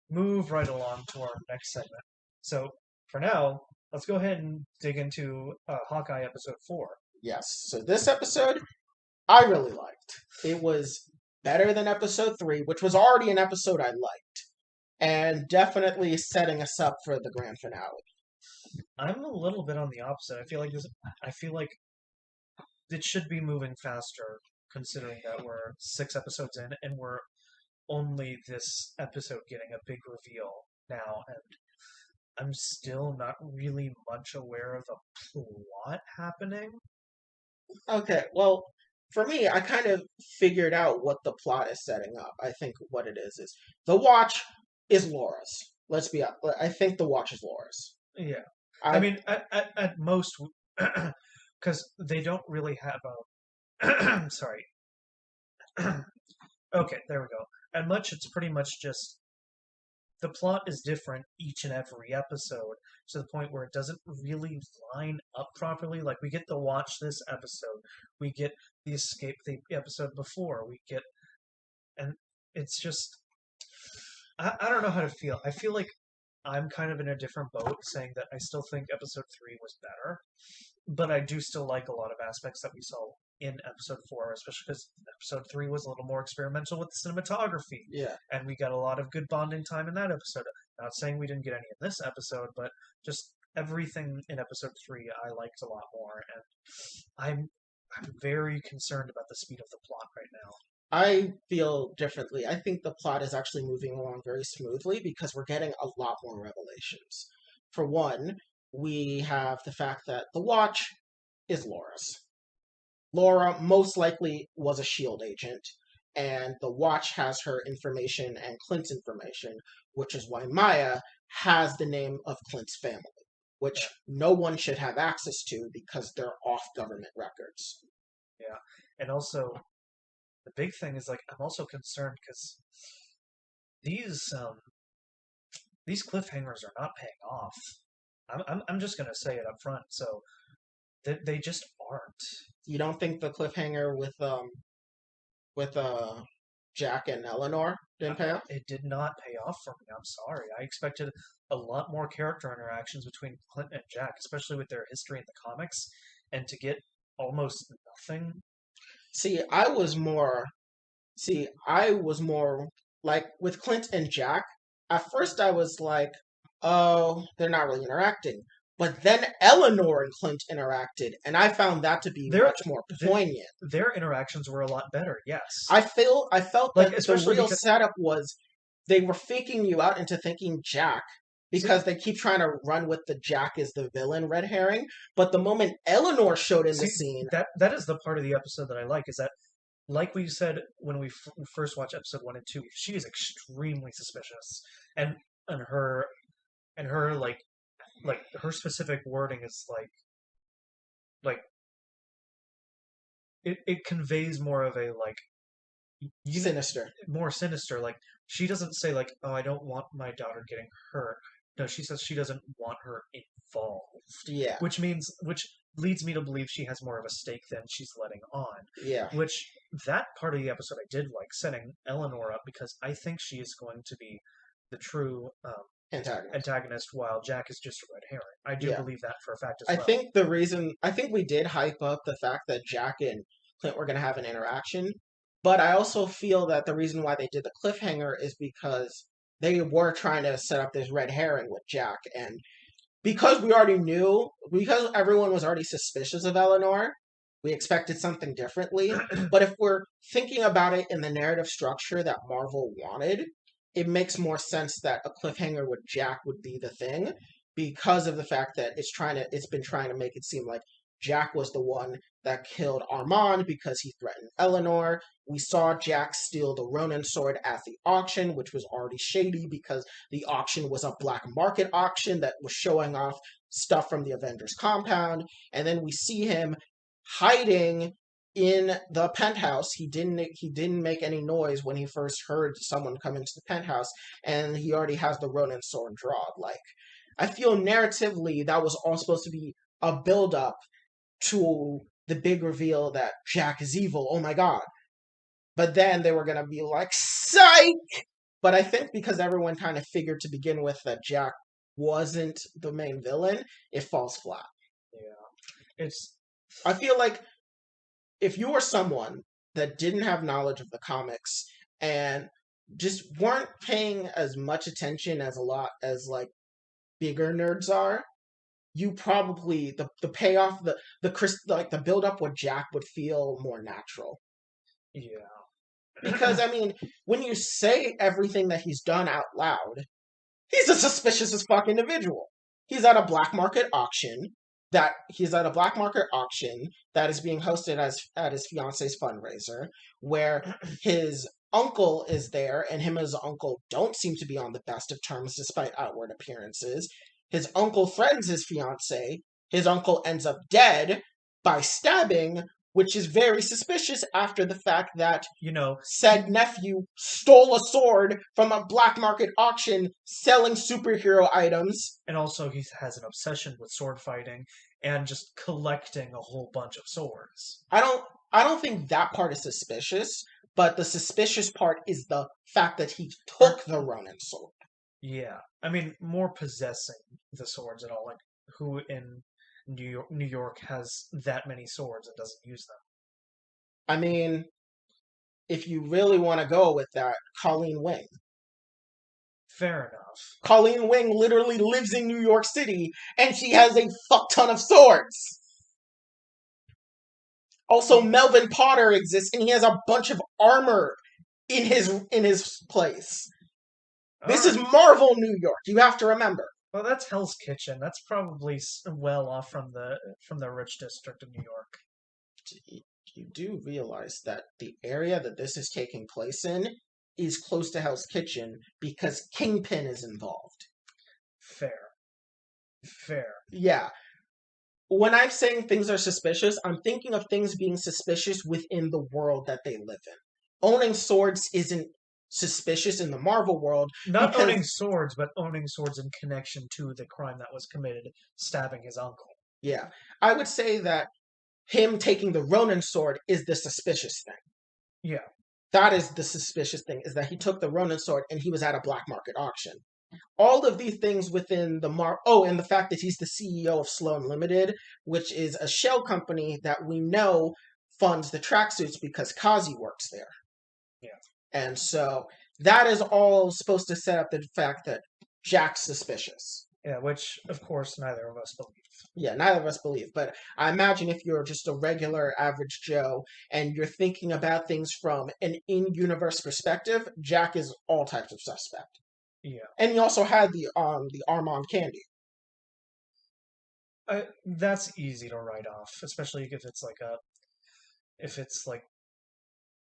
move right along to our next segment. So for now, let's go ahead and dig into Hawkeye episode 4. Yes. So this episode, I really liked. It was better than episode 3, which was already an episode I liked, and definitely setting us up for the grand finale. I'm a little bit on the opposite. I feel like it should be moving faster, considering that we're 6 episodes in and we're only this episode getting a big reveal now, and I'm still not really much aware of the plot happening. Okay, well, for me, I kind of figured out what the plot is setting up. I think what it is the watch is Laura's. Let's be honest. I think the watch is Laura's. Yeah. I I mean, at most, because they don't really have a. Sorry. Okay, there we go. At much, it's pretty much just the plot is different each and every episode to the point where it doesn't really line up properly. Like, we get to watch this episode, we get the escape the episode before, we get. And it's just. I don't know how to feel. I feel like I'm kind of in a different boat saying that I still think episode 3 was better, but I do still like a lot of aspects that we saw in episode 4, especially because episode 3 was a little more experimental with the cinematography, yeah. and we got a lot of good bonding time in that episode. Not saying we didn't get any in this episode, but just everything in episode 3 I liked a lot more, and I'm very concerned about the speed of the plot right now. I feel differently. I think the plot is actually moving along very smoothly because we're getting a lot more revelations. For one, we have the fact that the watch is Laura's. Laura most likely was a SHIELD agent, and the watch has her information and Clint's information, which is why Maya has the name of Clint's family, which no one should have access to because they're off government records. Yeah, and also the big thing is like I'm also concerned because these these cliffhangers are not paying off. I'm just gonna say it up front. So they just aren't. You don't think the cliffhanger with Jack and Eleanor didn't pay off? It did not pay off for me. I'm sorry. I expected a lot more character interactions between Clint and Jack, especially with their history in the comics, and to get almost nothing. See, I was more like with Clint and Jack. At first, I was like, oh, they're not really interacting. But then Eleanor and Clint interacted, and I found that to be Their much more poignant. their interactions were a lot better. Yes, I felt like that the especially real because setup was they were faking you out into thinking Jack because they keep trying to run with the Jack is the villain red herring. But the moment Eleanor showed in the see scene, that is the part of the episode that I like is that like we said when we first watched episode 1 and 2, she is extremely suspicious, and and her and her like her specific wording is like it conveys more of a like you sinister. more sinister. Like she doesn't say like, "Oh, I don't want my daughter getting hurt." No, she says she doesn't want her involved, Yeah, which leads me to believe she has more of a stake than she's letting on. yeah. Which that part of the episode I did like setting Eleanor up because I think she is going to be the true Antagonist. antagonist, while Jack is just a red herring. I do Yeah. believe that for a fact as I well. think I think we did hype up the fact that Jack and Clint were going to have an interaction, but I also feel that the reason why they did the cliffhanger is because they were trying to set up this red herring with Jack, and because we already knew, because everyone was already suspicious of Eleanor, we expected something differently. But if we're thinking about it in the narrative structure that Marvel wanted, it makes more sense that a cliffhanger with Jack would be the thing because of the fact that it's been trying to make it seem like Jack was the one that killed Armand because he threatened Eleanor. We saw Jack steal the Ronin sword at the auction, which was already shady because the auction was a black market auction that was showing off stuff from the Avengers compound. And then we see him hiding in the penthouse. He didn't make any noise when he first heard someone come into the penthouse, and he already has the Ronin sword drawn. Like, I feel narratively that was all supposed to be a build up to the big reveal that Jack is evil. Oh my god. But then they were gonna be like, psych! But I think because everyone kind of figured to begin with that Jack wasn't the main villain, it falls flat. Yeah. It's I feel like if you were someone that didn't have knowledge of the comics and just weren't paying as much attention as a lot as like bigger nerds are, you probably the payoff like the build up with Jack would feel more natural. Because yeah. I mean, when you say everything that he's done out loud, he's a suspicious as fuck individual. He's at a black market auction that is being hosted as at his fiance's fundraiser, where his uncle is there, and him and his uncle don't seem to be on the best of terms despite outward appearances. His uncle threatens his fiance. His uncle ends up dead by stabbing, which is very suspicious after the fact that You know, said nephew stole a sword from a black market auction selling superhero items. and also he has an obsession with sword fighting and just collecting a whole bunch of swords. I don't think that part is suspicious, but the suspicious part is the fact that he took the Ronin sword. Yeah, I mean, more possessing the swords and all. Like, who in New York has that many swords and doesn't use them? I mean, if you really want to go with that, Colleen Wing. Fair enough. Colleen Wing literally lives in New York City and she has a fuck ton of swords. Also, Melvin Potter exists and he has a bunch of armor in his place. This is Marvel New York. You have to remember. Well, that's Hell's Kitchen. That's probably well off from the rich district of New York. You do realize that the area that this is taking place in is close to Hell's Kitchen because Kingpin is involved. Fair. Yeah. When I'm saying things are suspicious, I'm thinking of things being suspicious within the world that they live in. Owning swords isn't suspicious in the Marvel world. Not owning swords, but owning swords in connection to the crime that was committed, stabbing his uncle. Yeah. I would say that him taking the Ronin sword is the suspicious thing. Yeah. That is the suspicious thing, is that he took the Ronin sword and he was at a black market auction. All of these things within the and the fact that he's the CEO of Sloan Limited, which is a shell company that we know funds the tracksuits because Kazi works there. Yeah. And so that is all supposed to set up the fact that Jack's suspicious. Yeah, which, of course, neither of us believe. Yeah, neither of us believe. But I imagine if you're just a regular average Joe and you're thinking about things from an in-universe perspective, Jack is all types of suspect. Yeah. And he also had the Armand candy. That's easy to write off, especially if it's like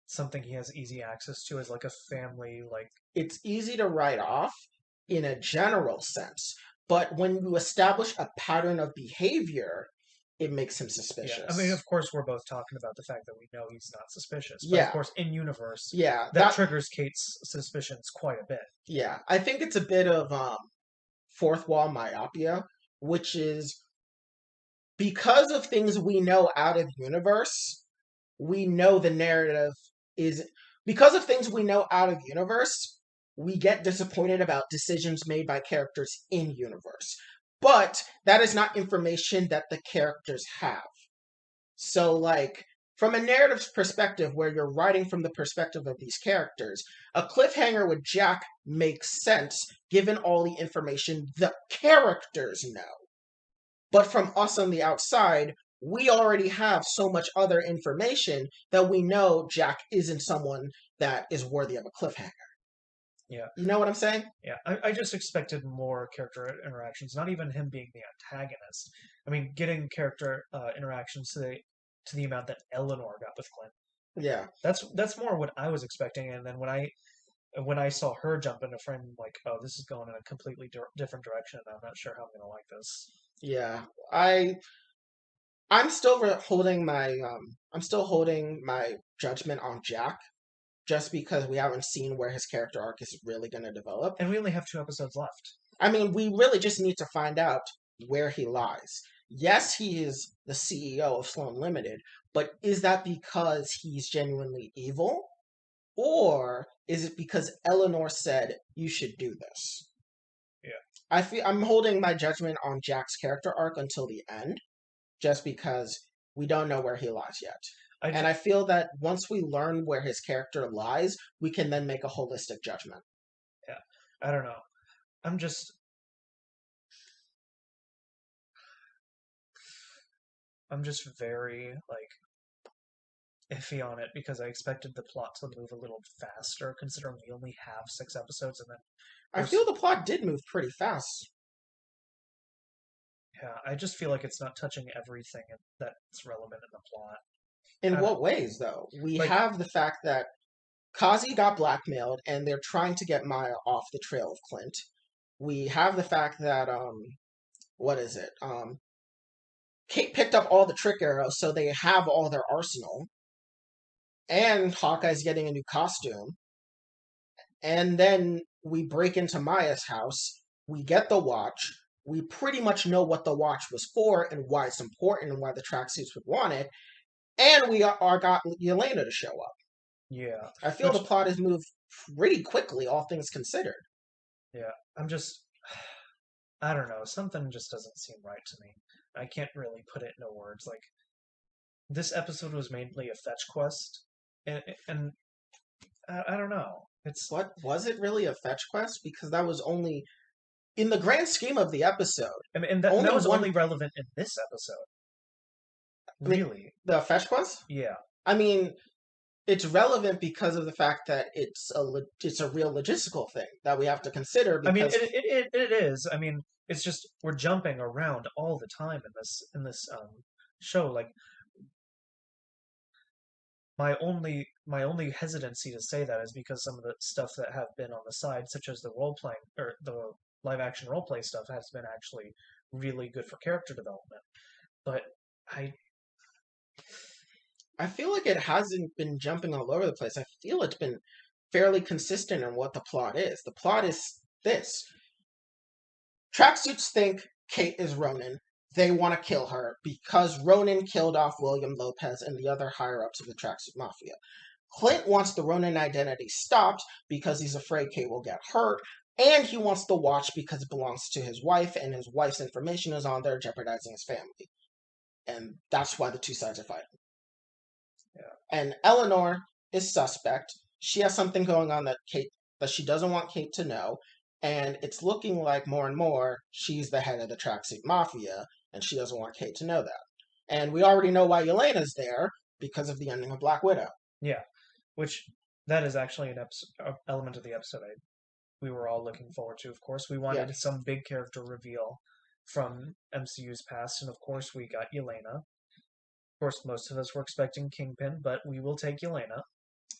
something he has easy access to as like a family, like it's easy to write off in a general sense, but when you establish a pattern of behavior, it makes him suspicious. Yeah. I mean, of course, we're both talking about the fact that we know he's not suspicious. But yeah. Of course, in universe, yeah, that triggers Kate's suspicions quite a bit. Yeah, I think it's a bit of fourth wall myopia, which is because of things we know out of universe, we know the narrative is because of things we know out of universe, we get disappointed about decisions made by characters in universe. But that is not information that the characters have. So, like, from a narrative perspective where you're writing from the perspective of these characters, a cliffhanger with Jack makes sense given all the information the characters know. But from us on the outside, we already have so much other information that we know Jack isn't someone that is worthy of a cliffhanger. Yeah. You know what I'm saying? Yeah. I just expected more character interactions, not even him being the antagonist. I mean, getting character interactions to the amount that Eleanor got with Clint. Yeah. That's more what I was expecting, and then when I saw her jump in a frame, I'm like, oh, this is going in a completely different direction, and I'm not sure how I'm gonna like this. Yeah, I'm still holding my judgment on Jack, just because we haven't seen where his character arc is really going to develop. And we only have 2 episodes left. I mean, we really just need to find out where he lies. Yes, he is the CEO of Sloan Limited, but is that because he's genuinely evil? Or is it because Eleanor said you should do this? Yeah. I'm holding my judgment on Jack's character arc until the end, just because we don't know where he lies yet. And I feel that once we learn where his character lies, we can then make a holistic judgment. Yeah. I don't know. I'm just very iffy on it because I expected the plot to move a little faster, considering we only have 6 episodes, and then I feel the plot did move pretty fast. Yeah, I just feel like it's not touching everything that's relevant in the plot. In what ways, though? We Like, have the fact that Kazi got blackmailed and they're trying to get Maya off the trail of Clint. We have the fact that, what is it? Kate picked up all the trick arrows, so they have all their arsenal. And Hawkeye's getting a new costume. And then we break into Maya's house. We get the watch. We pretty much know what the watch was for and why it's important and why the tracksuits would want it. And we are got Yelena to show up. yeah. I feel the plot has moved pretty quickly, all things considered. Yeah, I don't know. Something just doesn't seem right to me. I can't really put it into words. Like, this episode was mainly a fetch quest, and I don't know. What was it really a fetch quest? Because that was only in the grand scheme of the episode. I mean, and that was only relevant in this episode. Really, the fetch quest? Yeah. I mean, it's relevant because of the fact that it's a real logistical thing that we have to consider. I mean, it is. I mean, it's just we're jumping around all the time in this show. Like, my only hesitancy to say that is because some of the stuff that have been on the side, such as the role playing or the live action role play stuff, has been actually really good for character development. But I feel like it hasn't been jumping all over the place. I feel it's been fairly consistent in what the plot is. The plot is this. Tracksuits think Kate is Ronin. They want to kill her because Ronin killed off William Lopez and the other higher-ups of the Tracksuit Mafia. Clint wants the Ronin identity stopped because he's afraid Kate will get hurt, and he wants the watch because it belongs to his wife, and his wife's information is on there, jeopardizing his family. And that's why the two sides are fighting. Yeah. And Eleanor is suspect. She has something going on that she doesn't want Kate to know, and it's looking like more and more she's the head of the Tracksuit Mafia, and she doesn't want Kate to know that. And we already know why Yelena's there because of the ending of Black Widow. Yeah, which that is actually an element of the episode we were all looking forward to. Of course, we wanted some big character reveal from MCU's past, and of course, we got Yelena. Of course, most of us were expecting Kingpin, but we will take Yelena.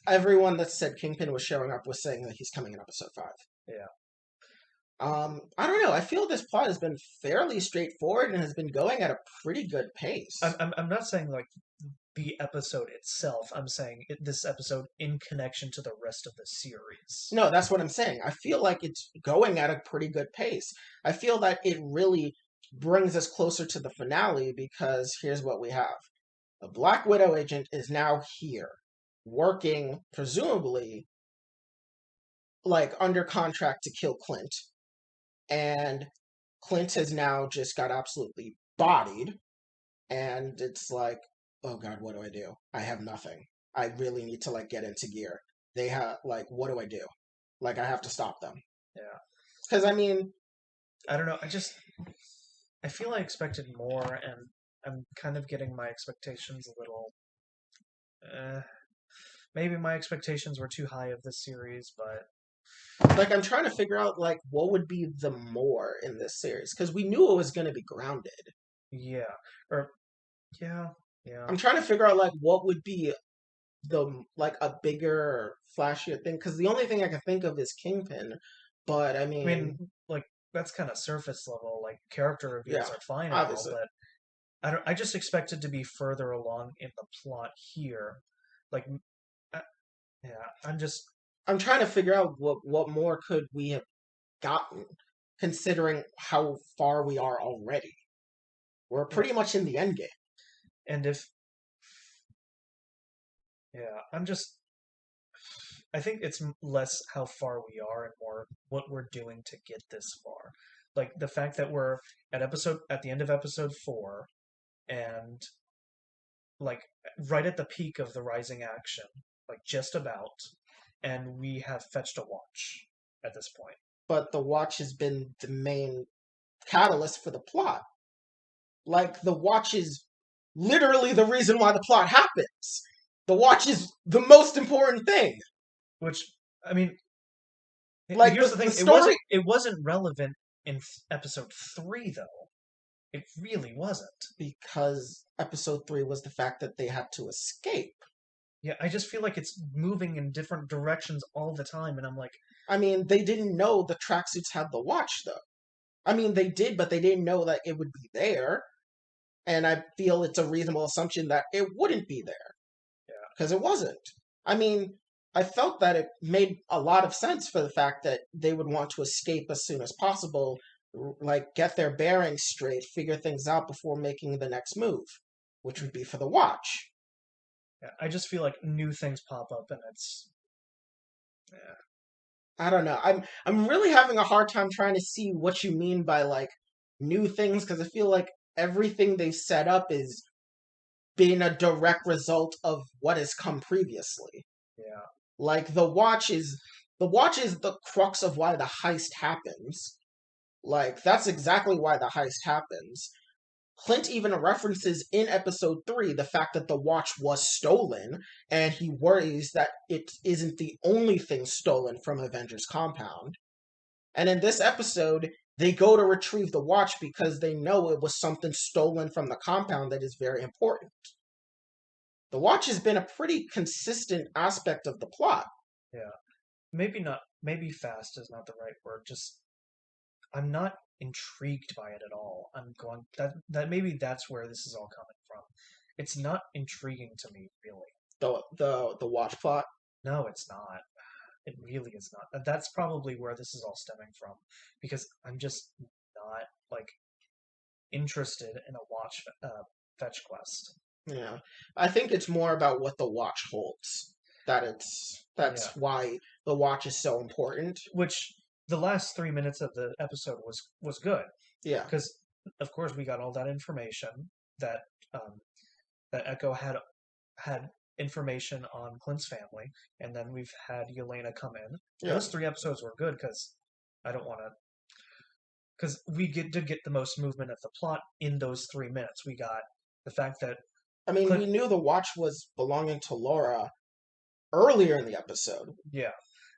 Everyone that said Kingpin was showing up was saying that he's coming in episode 5. Yeah. I don't know. I feel this plot has been fairly straightforward and has been going at a pretty good pace. I'm not saying like the episode itself. I'm saying this episode in connection to the rest of the series. No, that's what I'm saying. I feel like it's going at a pretty good pace. I feel that it really brings us closer to the finale because here's what we have. The Black Widow agent is now here, working, presumably, like under contract to kill Clint. And Clint has now just got absolutely bodied. And it's like, oh God, what do I do? I have nothing. I really need to get into gear. They have what do I do? I have to stop them. Yeah. Because I mean, I don't know. I feel I expected more, and I'm kind of getting my expectations a little. Maybe my expectations were too high of this series, but I'm trying to figure out what would be the more in this series because we knew it was going to be grounded. Yeah. Yeah. I'm trying to figure out what would be the a bigger, flashier thing because the only thing I can think of is Kingpin, but I mean that's kind of surface level. Character reveals are fine, and all, but I just expected to be further along in the plot here. I'm trying to figure out what more could we have gotten, considering how far we are already. We're pretty much in the end game. And I'm just I think it's less how far we are and more what we're doing to get this far. Like the fact that we're at the end of episode 4 and like right at the peak of the rising action, like just about, and we have fetched a watch at this point. But the watch has been the main catalyst for the plot. Like, the watch is literally the reason why the plot happens. The watch is the most important thing. Which I mean, Like, here's the the thing: story. it wasn't relevant in episode 3 though. It really wasn't. Because episode 3 was the fact that they had to escape. Yeah, I just feel like it's moving in different directions all the time, and I'm like, I mean, they didn't know the tracksuits had the watch, though. I mean, they did, but they didn't know that it would be there. And I feel it's a reasonable assumption that it wouldn't be there. yeah, Because it wasn't. I mean, I felt that it made a lot of sense for the fact that they would want to escape as soon as possible, like get their bearings straight, figure things out before making the next move, which would be for the watch. yeah. I just feel like new things pop up, and it's yeah. I don't know. I'm really having a hard time trying to see what you mean by like new things because I feel like everything they've set up is been a direct result of what has come previously. Yeah. Like the watch is the crux of why the heist happens. Like that's exactly why the heist happens. Clint even references in episode 3 the fact that the watch was stolen, and he worries that it isn't the only thing stolen from Avengers Compound. And in this episode, they go to retrieve the watch because they know it was something stolen from the compound that is very important. The watch has been a pretty consistent aspect of the plot. Yeah. Maybe not, maybe fast is not the right word. Just, I'm not intrigued by it at all. I'm going, that maybe that's where this is all coming from. It's not intriguing to me, really. The watch plot. No, it's not. It really is not. And that's probably where this is all stemming from. Because I'm just not, like, interested in a watch fetch quest. Yeah, I think it's more about what the watch holds. Yeah. That's why the watch is so important. Which the last 3 minutes of the episode was good. Yeah, Because of course we got all that information that um, that Echo had information on Clint's family, and then we've had Yelena come in. yeah. Those 3 episodes were good because I don't want to because did get the most movement of the plot in those 3 minutes. We got the fact that I mean, Clint, we knew the watch was belonging to Laura earlier in the episode. yeah,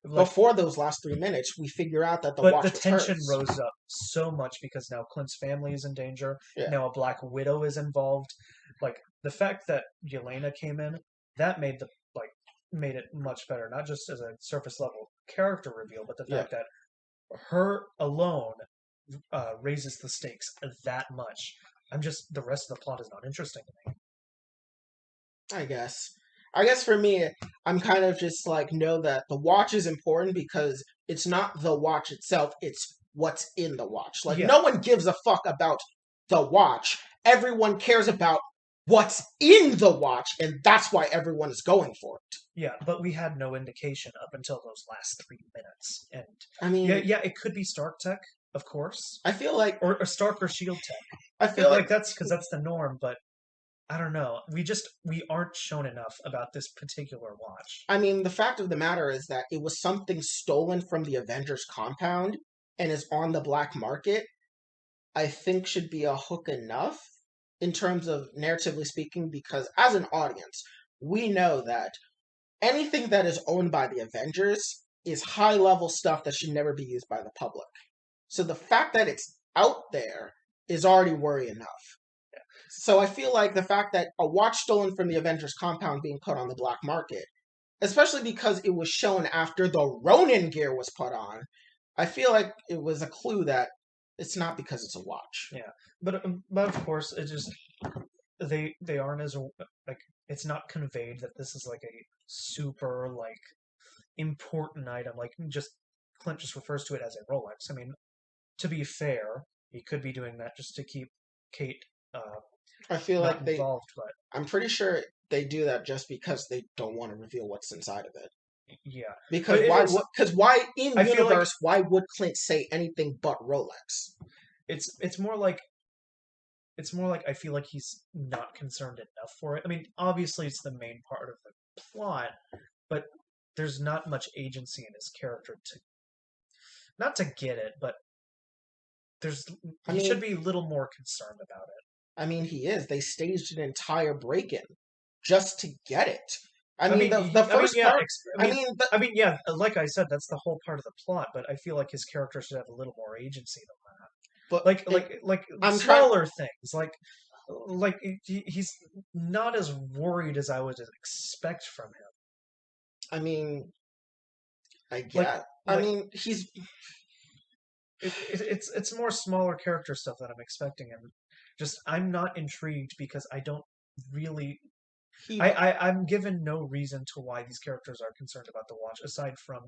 like, Before those last 3 minutes, we figure out that the but the watch was tension hers. rose up so much because now Clint's family is in danger. Yeah, Now a Black Widow is involved. Like the fact that Yelena came in, that made it much better. Not just as a surface level character reveal, but the yeah. fact that her alone raises the stakes that much. The rest of the plot is not interesting to me. I guess. I guess for me, I'm kind of just like know that the watch is important because it's not the watch itself, it's what's in the watch. Like Yeah, no one gives a fuck about the watch. Everyone cares about what's in the watch, and that's why everyone is going for it. yeah, but we had no indication up until those last 3 minutes, and I yeah, mean, yeah, it could be Stark Tech, of course, I feel like or Stark or Shield Tech. I feel like That's because that's the norm, but I don't know. We aren't shown enough about this particular watch. I mean, the fact of the matter is that it was something stolen from the Avengers compound and is on the black market. I think should be a hook enough in terms of narratively speaking, because as an audience, we know that anything that is owned by the Avengers is high level stuff that should never be used by the public. So the fact that it's out there is already worry enough. So I feel like the fact that a watch stolen from the Avengers compound being put on the black market, especially because it was shown after the Ronin gear was put on, I feel like it was a clue that it's not because it's a watch. Yeah, but of course, it just they aren't as like it's not conveyed that this is like a super like important item. Like just Clint just refers to it as a Rolex. I mean, to be fair, he could be doing that just to keep Kate I feel not like involved. But I'm pretty sure they do that just because they don't want to reveal what's inside of it. Yeah, but Because why would? Because why in I feel like universe? Why would Clint say anything but Rolex? it's more like I feel like he's not concerned enough for it. I mean, obviously it's the main part of the plot, but there's not much agency in his character to not to get it, but there's I he should mean, be a little more concerned about it. he is. They staged an entire break-in just to get it. I I mean, mean, the first yeah, part. I mean, yeah. Like I said, that's the whole part of the plot. But I feel like his character should have a little more agency than but that. it, Like I'm trying. smaller things. Like he's not as worried as I would expect from him. I mean, I Like get. I like mean, he's it's more smaller character stuff that I'm expecting, and just I'm not intrigued because I don't really he. I'm given no reason to why these characters are concerned about the watch aside from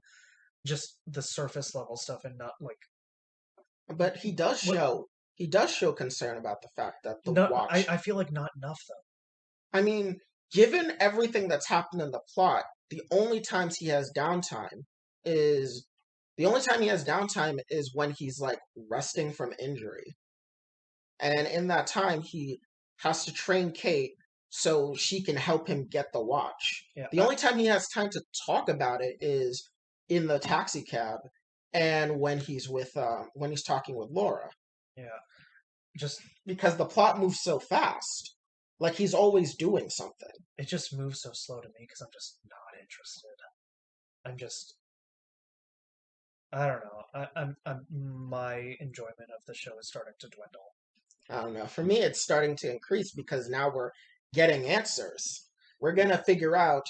just the surface level stuff and not like But what he does show concern about the fact that the not watch. I feel like not enough though. I mean, given everything that's happened in the plot, the only times he has downtime is the only time he has downtime is when he's like resting from injury. And in that time he has to train Kate so she can help him get the watch. Yeah, The only time he has time to talk about it is in the taxi cab and when he's talking with Laura. yeah. Just Because the plot moves so fast. Like he's always doing something. it just moves so slow to me because I'm just not interested. I'm just I don't know. I'm my enjoyment of the show is starting to dwindle. I don't know. For me, it's starting to increase because now we're getting answers. We're going to figure out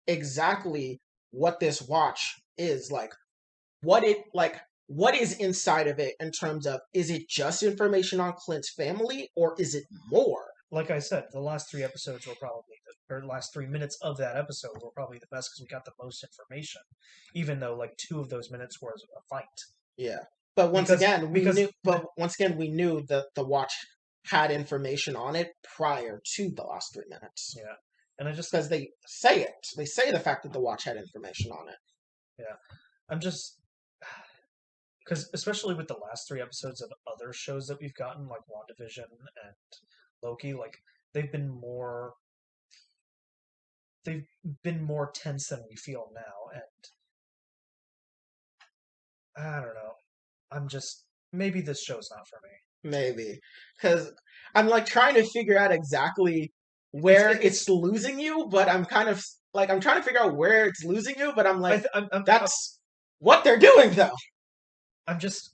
exactly what this watch is like, what is inside of it in terms of is it just information on Clint's family or is it more? Like I said, the last three episodes were probably or last 3 minutes of that episode were probably the best because we got the most information, even though like 2 of those minutes was a fight. Yeah. But Because once again we knew that the watch had information on it prior to the last 3 minutes. yeah, and I just Because they say it. They say the fact that the watch had information on it. yeah, I'm just because especially with the last three episodes of other shows that we've gotten, like WandaVision and Loki, like they've been more they've been more tense than we feel now, and I don't know. I'm just maybe this show's not for me. Maybe. Because I'm like trying to figure out exactly It's where it's losing you, but I'm kind of like I'm trying to figure out where it's losing you, but I'm like, that's what they're doing though. I'm just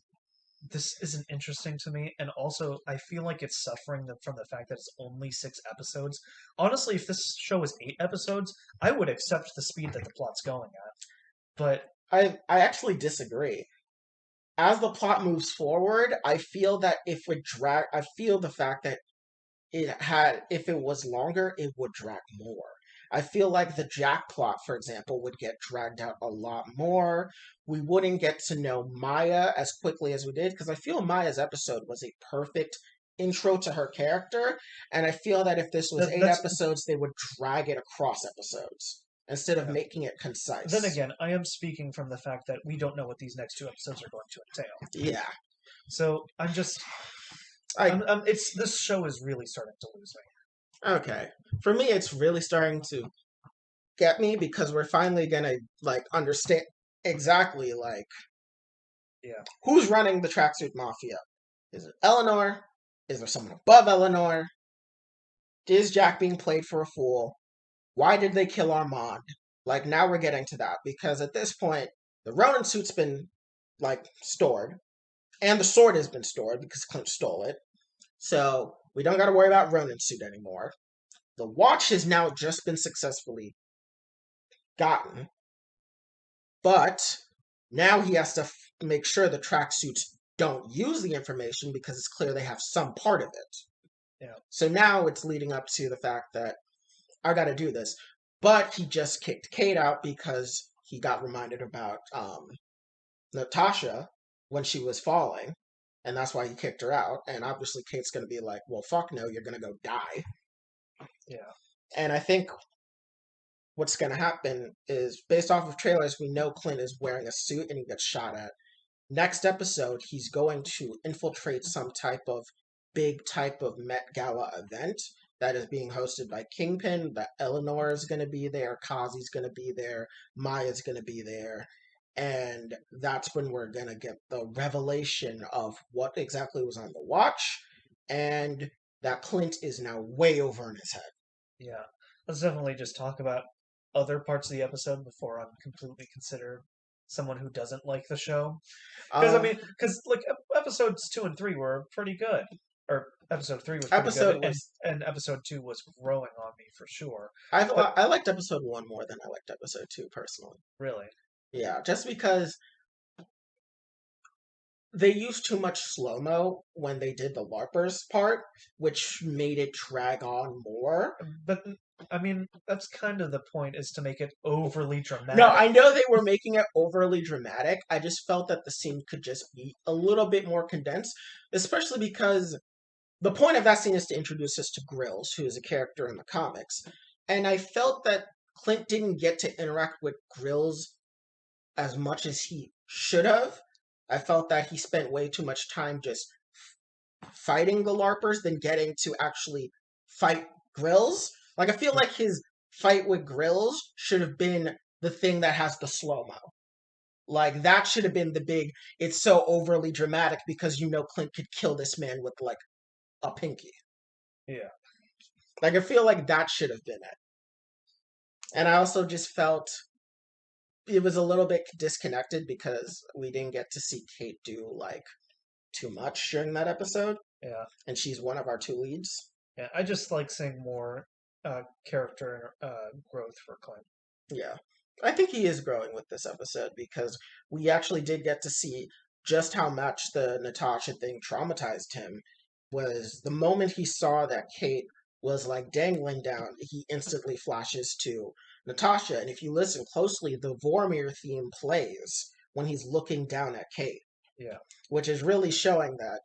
this isn't interesting to me, and also I feel like it's suffering from the fact that it's only 6 episodes. Honestly, if this show was 8 episodes, I would accept the speed that the plot's going at. But I actually disagree. As the plot moves forward, I feel that I feel the fact that if it was longer, it would drag more. I feel like the Jack plot, for example, would get dragged out a lot more. We wouldn't get to know Maya as quickly as we did, because I feel Maya's episode was a perfect intro to her character, and I feel that if this was eight that's episodes, they would drag it across episodes instead of yeah. making it Then concise. again, I am speaking from the fact that we don't know what these next 2 episodes are going to entail. Yeah. So I'm just, I it's this show is really starting to lose Okay. For me, it's really starting to get me because we're finally gonna like understand exactly like me. Yeah, who's running the tracksuit mafia. Is it Eleanor? Is there someone above Eleanor? Is Jack being played for a fool? Why did they kill Armand? Like now we're getting to that because at this point the Ronin suit's been like stored and the sword has been stored because Clint stole it. So we don't got to worry about Ronin suit anymore. The watch has now just been successfully gotten, but now he has to make sure the tracksuits don't use the information because it's clear they have some part of it. yeah. So now it's leading up to the fact that I got to do this. But he just kicked Kate out because he got reminded about Natasha when she was falling. And that's why he kicked her out. And obviously, Kate's going to be like, well, fuck no, you're going to go die. Yeah. And I think what's going to happen is, based off of trailers, we know Clint is wearing a suit and he gets shot at. Next episode, he's going to infiltrate some type of Met Gala event that is being hosted by Kingpin. That Eleanor is going to be there, Kazi's going to be there, Maya's going to be there. And that's when we're going to get the revelation of what exactly was on the watch, and that Clint is now way over in his head. Yeah. Let's definitely just talk about other parts of the episode before I'm completely considered someone who doesn't like the show. Because I Um, mean, because like episodes 2 and 3 were pretty good, or episode 3 was pretty good, episode and was episode 2 was growing on me for sure. But I liked episode 1 more than I liked episode 2 personally. really, Yeah, just because they used too much slow mo when they did the LARPers part, which made it drag on more. but I mean, that's kind of the point, is to make it overly No, dramatic. I know they were making it overly dramatic. I just felt that the scene could just be a little bit more condensed, especially because the point of that scene is to introduce us to Grills, who is a character in the comics. And I felt that Clint didn't get to interact with Grills as much as he should have. I felt that he spent way too much time just fighting the LARPers than getting to actually fight Grills. Like, I feel like his fight with Grills should have been the thing that has the slow mo. Like, that should have been the big, it's so overly dramatic because you know Clint could kill this man with, like, a pinky. Yeah, Like, I feel like that should have been it. And I also just felt it was a little bit disconnected because we didn't get to see Kate do, like, too much during that episode. yeah, And she's one of our two leads. yeah. I just like seeing more character growth for Clint. Yeah. I think he is growing with this episode because we actually did get to see just how much the Natasha thing traumatized him. Was the moment he saw that Kate was like dangling down, he instantly flashes to Natasha. And if you listen closely, the Vormir theme plays when he's looking down at Kate, Yeah, which is really showing that,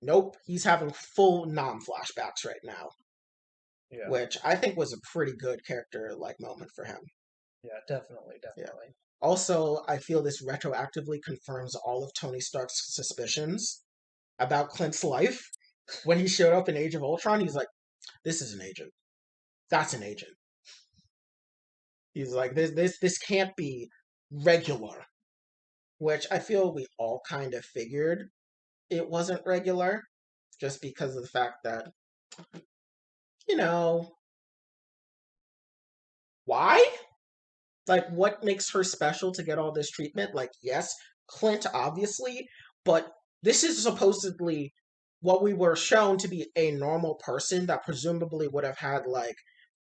nope, he's having full non flashbacks right now, yeah, which I think was a pretty good character like moment for him. yeah. Definitely, Yeah. definitely. Also, I feel this retroactively confirms all of Tony Stark's suspicions about Clint's life. When he showed up in Age of Ultron, he's like, "This is an agent. That's an agent." He's like, "This can't be regular," which I feel we all kind of figured it wasn't regular, just because of the fact that, you know, why? Like, what makes her special to get all this treatment? Like, yes, Clint, obviously, but this is supposedly what we were shown to be a normal person that presumably would have had, like,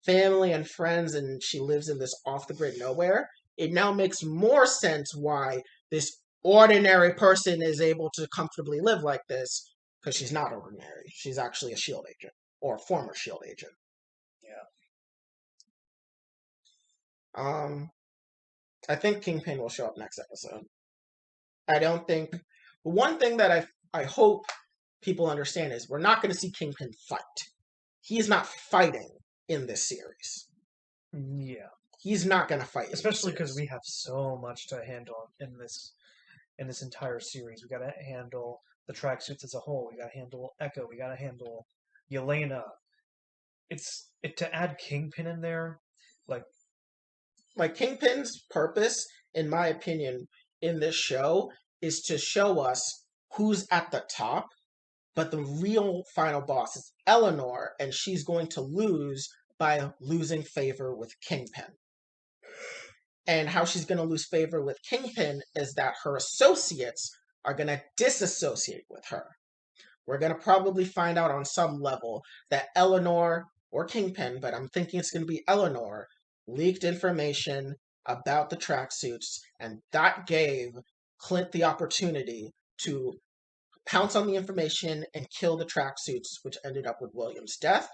family and friends, and she lives in this off the grid nowhere. It now makes more sense why this ordinary person is able to comfortably live like this, because she's not ordinary. She's actually a SHIELD agent, or former SHIELD agent. Yeah, Um, I think Kingpin will show up next episode. I don't think one thing that I hope people understand is we're not going to see Kingpin fight. He is not fighting in this series. yeah. He's not going to fight, Especially because we have so much to handle in this entire series. We got to handle the tracksuits as a whole. We got to handle Echo. We got to handle Yelena. To add Kingpin in there, like like Kingpin's purpose, in my opinion, in this show is to show us who's at the top, but the real final boss is Eleanor, and she's going to lose by losing favor with Kingpin. And how she's going to lose favor with Kingpin is that her associates are going to disassociate with her. We're going to probably find out on some level that Eleanor or Kingpin, but I'm thinking it's going to be Eleanor, leaked information about the tracksuits, and that gave Clint the opportunity to pounce on the information and kill the tracksuits, which ended up with William's death.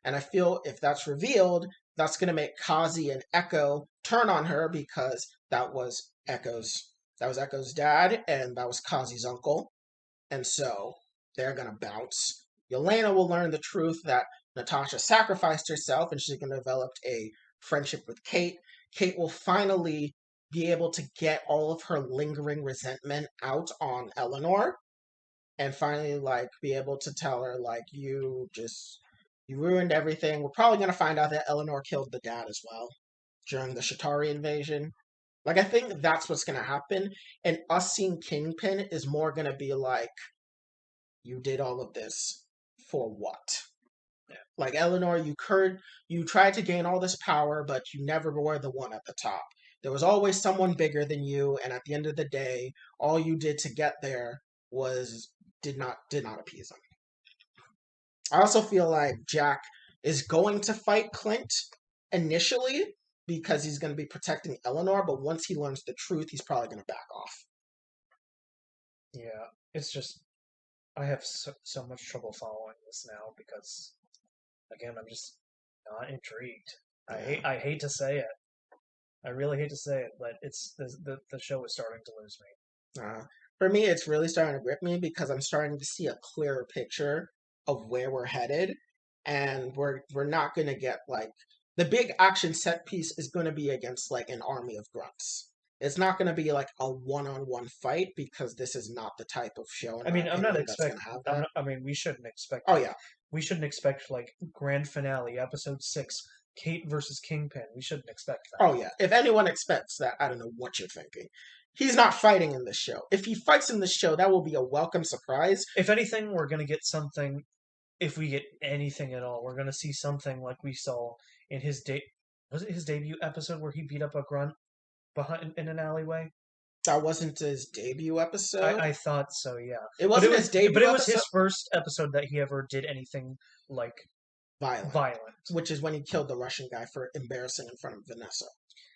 And I feel if that's revealed, that's going to make Kazi and Echo turn on her because that was Echo's dad and that was Kazi's uncle. And so they're going to bounce. Yelena will learn the truth that Natasha sacrificed herself and she's going to develop a friendship with Kate. Kate will finally be able to get all of her lingering resentment out on Eleanor and finally like be able to tell her like you ruined everything. We're probably gonna find out that Eleanor killed the dad as well during the Shatari invasion. Like I think that's what's gonna happen, and us seeing Kingpin is more gonna be like, you did all of this for what? Like Eleanor, you tried to gain all this power, but you never were the one at the top. There was always someone bigger than you, and at the end of the day, all you did to get there was did not appease him. I also feel like Jack is going to fight Clint initially because he's going to be protecting Eleanor, but once he learns the truth, he's probably going to back off. Yeah, it's just I have so much trouble following this now because again, I'm just not intrigued. Yeah. I hate to say it. I really hate to say it, but it's the show is starting to lose me. For me, it's really starting to grip me because I'm starting to see a clearer picture of where we're headed, and we're not going to get like the big action set piece is going to be against like an army of grunts. It's not going to be like a one-on-one fight because this is not the type of show, in I my mean, I'm not opinion, that's going expect. to have that. I mean, we shouldn't expect. Oh yeah, We shouldn't expect like grand finale, episode 6, Kate versus Kingpin. We shouldn't expect that. oh yeah. If anyone expects that, I don't know what you're thinking. He's not fighting in this show. If he fights in this show, that will be a welcome surprise. If anything, we're gonna get something. If we get anything at all, we're gonna see something like we saw in his Was it his debut episode where he beat up a grunt behind in an alleyway? That wasn't his debut episode. I thought so, yeah. It wasn't his debut it was episode. his first episode that he ever did anything like violent. Which is when he killed the Russian guy for embarrassing in front of Vanessa.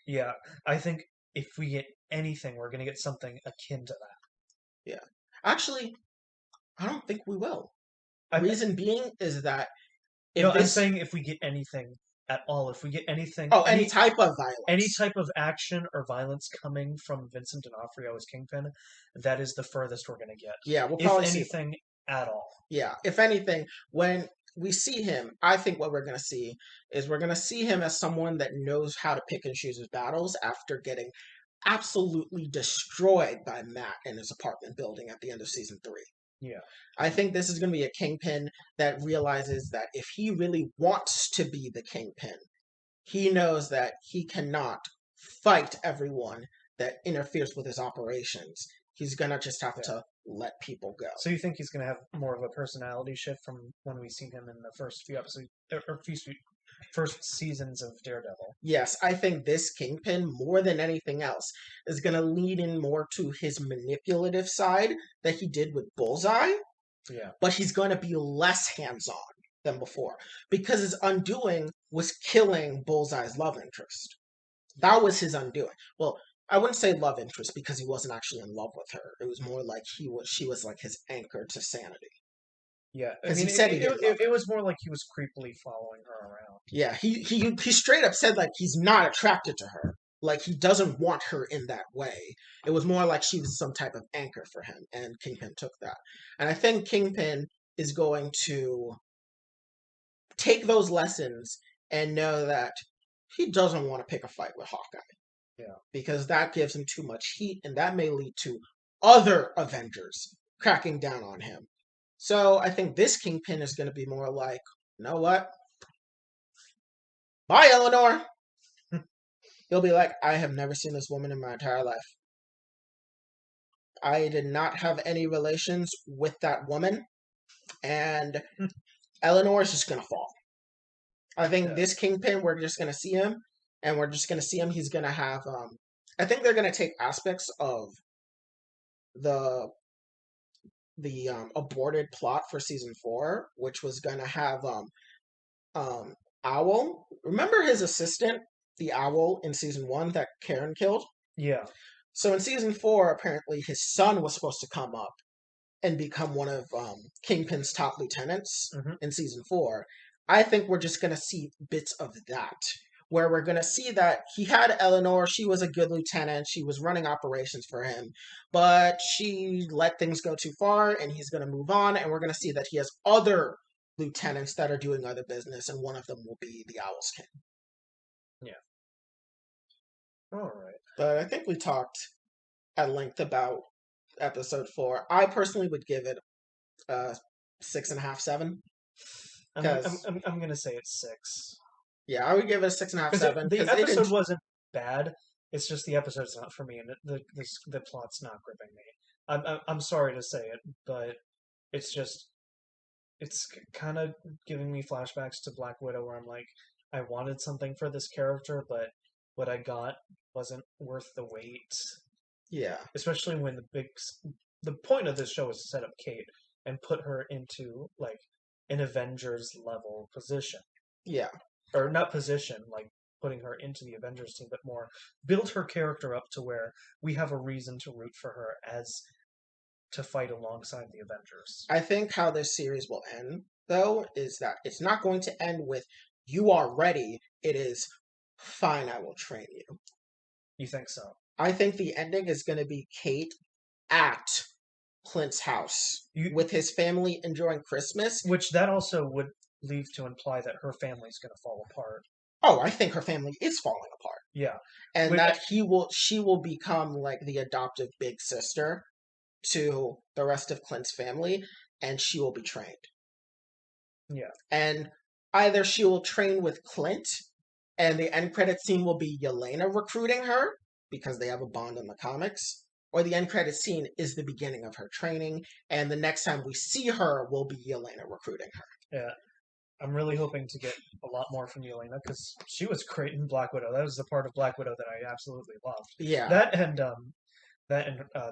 Yeah, I think if we get anything, we're gonna get something akin to that. Yeah. Actually, I don't think we will. I, Reason being is that if no, this... I'm saying if we get anything at all, if we get anything, Oh, any type of violence. any type of action or violence coming from Vincent D'Onofrio as Kingpin, that is the furthest we're gonna get. Yeah, we'll probably if anything at all. Yeah, if anything, when we see him, I think what we're going to see is we're going to see him as someone that knows how to pick and choose his battles after getting absolutely destroyed by Matt in his apartment building at the end of season 3. Yeah. I think this is going to be a Kingpin that realizes that if he really wants to be the Kingpin, he knows that he cannot fight everyone that interferes with his operations. He's going to just have to let people go. So you think he's going to have more of a personality shift from when we seen him in the first few episodes, or first seasons of Daredevil? Yes, I think this Kingpin, more than anything else, is going to lead in more to his manipulative side that he did with Bullseye. Yeah. But he's going to be less hands-on than before because his undoing was killing Bullseye's love interest. That was his undoing. Well, I wouldn't say love interest because he wasn't actually in love with her. It was more like she was like his anchor to sanity. Yeah, I mean, it was more like he was creepily following her around. Yeah, he straight up said like he's not attracted to her. Like he doesn't want her in that way. It was more like she was some type of anchor for him, and Kingpin took that. And I think Kingpin is going to take those lessons and know that he doesn't want to pick a fight with Hawkeye. Yeah. Because that gives him too much heat, and that may lead to other Avengers cracking down on him. So I think this Kingpin is going to be more like, you know what? Bye, Eleanor! He'll be like, I have never seen this woman in my entire life. I did not have any relations with that woman, and Eleanor is just going to fall. I think this Kingpin, we're just going to see him, and we're just going to see him. He's going to have, I think they're going to take aspects of the aborted plot for season 4, which was going to have Owl. Remember his assistant, the Owl, in season 1 that Karen killed? Yeah. So in season 4, apparently his son was supposed to come up and become one of Kingpin's top lieutenants in season 4. I think we're just going to see bits of that, where we're going to see that he had Eleanor. She was a good lieutenant. She was running operations for him, but she let things go too far, and he's going to move on, and we're going to see that he has other lieutenants that are doing other business, and one of them will be the Owl's King. Yeah. All right. But I think we talked at length about episode 4. I personally would give it a 6.5, 7. Because I'm gonna say it's 6 yeah, I would give it a 6.5, because 7. the Because it episode wasn't bad. It's just the episode's not for me, and the plot's not gripping me. I'm sorry to say it, but it's just it's kind of giving me flashbacks to Black Widow, where I'm like, I wanted something for this character, but what I got wasn't worth the wait. yeah, Especially when the point of this show is to set up Kate and put her into like an Avengers level position, yeah. or not position, like putting her into the Avengers team, but more build her character up to where we have a reason to root for her as to fight alongside the Avengers. I think how this series will end, though, is that it's not going to end with "you are ready." It is fine. I will train you. You think so? I think the ending is going to be Kate at Clint's house You, with his family enjoying Christmas. which that also would leave to imply that her family's going to fall apart. Oh, I think her family is falling apart, Yeah, and Which, that she will become like the adoptive big sister to the rest of Clint's family, and she will be trained. yeah, And either she will train with Clint, and the end credit scene will be Yelena recruiting her because they have a bond in the comics, or the end credit scene is the beginning of her training, and the next time we see her will be Yelena recruiting her. yeah. I'm really hoping to get a lot more from Yelena because she was great in Black Widow. That was the part of Black Widow that I absolutely loved. Yeah. That and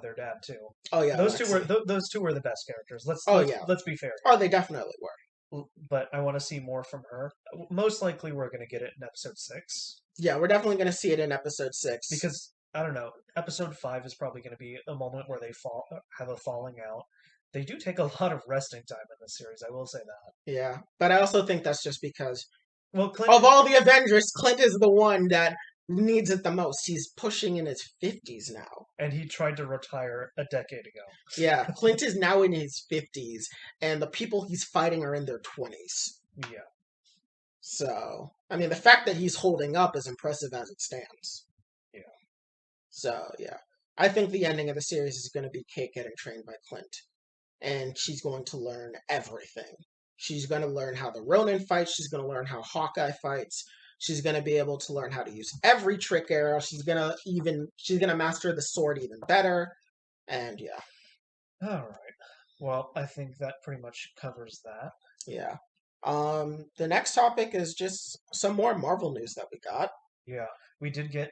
their dad too. Oh yeah, Those two were Lexi. those two were the best characters. Let's Oh let's yeah. let's be fair Oh, they definitely were. here. But I want to see more from her. Most likely, we're going to get it in episode 6 Yeah, we're definitely going to see it in episode 6. because I don't know. Episode 5 is probably going to be a moment where they have a falling out. They do take a lot of resting time in this series. I will say that. Yeah, but I also think that's just because Well, of Clint, all the Avengers, Clint is the one that needs it the most. He's pushing in his 50s now. and he tried to retire a decade ago. Yeah, Clint is now in his 50s, and the people he's fighting are in their 20s. Yeah. So, I mean, the fact that he's holding up is impressive as it stands. Yeah. So, yeah. I think the ending of the series is going to be Kate getting trained by Clint. And she's going to learn everything. She's going to learn how the Ronin fights. She's going to learn how Hawkeye fights. She's going to be able to learn how to use every trick arrow. She's going to master the sword even better. And yeah. All right. Well, I think that pretty much covers that. Yeah. The next topic is just some more Marvel news that we got. Yeah, we did get